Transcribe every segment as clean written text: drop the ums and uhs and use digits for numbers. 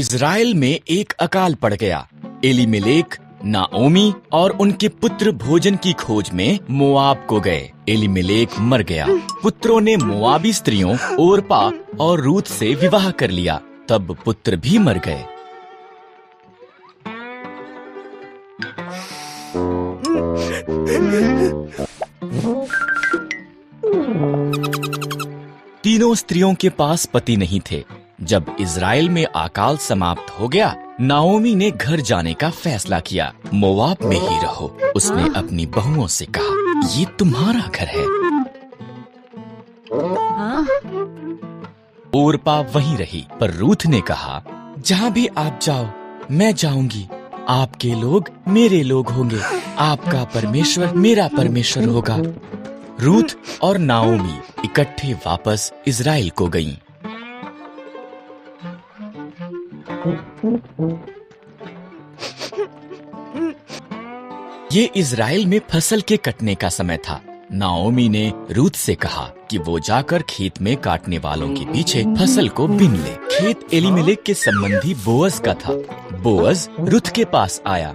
Israel में एक अकाल पड़ गया। एलीमेलेक, नाओमी और उनके पुत्र भोजन की खोज में मोआब को गए। एलीमेलेक मर गया। पुत्रों ने मोआबी स्त्रियों ओरपा और रूत से विवाह कर लिया। तब पुत्र भी मर गए। तीनों स्त्रियों के पास पति नहीं थे। जब इज़राइल में अकाल समाप्त हो गया, नाओमी ने घर जाने का फैसला किया। मोआब में ही रहो, उसने अपनी बहुओं से कहा, ये तुम्हारा घर है। ओरपा वहीं रही, पर रूथ ने कहा, जहाँ भी आप जाओ मैं जाऊंगी। आपके लोग मेरे लोग होंगे, आपका परमेश्वर मेरा परमेश्वर होगा। रूथ और नाओमी इकट्ठे वापस इज़राइल को गईं। ये इज़राइल में फसल के कटने का समय था। नाओमी ने रूथ से कहा कि वो जाकर खेत में काटने वालों के पीछे फसल को बीन ले। खेत एलीमेलेक के संबंधी बोअज का था। बोअज रूथ के पास आया।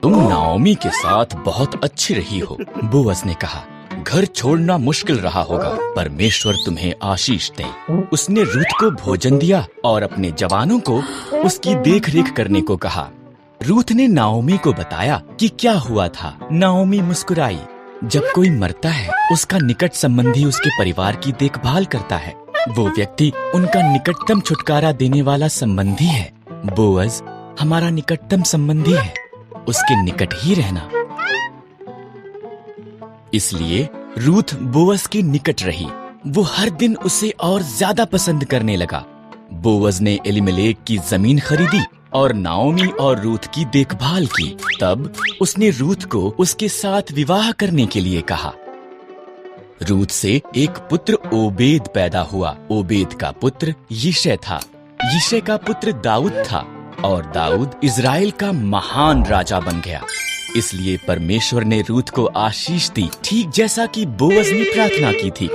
तुम नाओमी के साथ बहुत अच्छी रही हो, बोअज ने कहा। घर छोड़ना मुश्किल रहा होगा, परमेश्वर तुम्हें आशीष दे। उसने रूथ को भोजन दिया और अपने जवानों को उसकी देखरेख करने को कहा। रूथ ने नाओमी को बताया कि क्या हुआ था। नाओमी मुस्कुराई। जब कोई मरता है, उसका निकट संबंधी उसके परिवार की देखभाल करता है। वो व्यक्ति उनका निकटतम छुटकारा देने वाला संबंधी है। बोअज हमारा निकटतम संबंधी है, उसके निकट ही रहना। इसलिए रूथ बोअज के निकट रही। वो हर दिन उसे और ज्यादा पसंद करने लगा। बोअज ने एलीमेलेक की जमीन खरीदी और नाओमी और रूथ की देखभाल की। तब उसने रूथ को उसके साथ विवाह करने के लिए कहा। रूथ से एक पुत्र ओबेद पैदा हुआ। ओबेद का पुत्र यिशै था। यिशै का पुत्र दाऊद था और दाऊद इज़राइल का महान राजा बन गया। इसलिए परमेश्वर ने रूथ को आशीष दी, ठीक जैसा कि बोअज ने प्रार्थना की थी।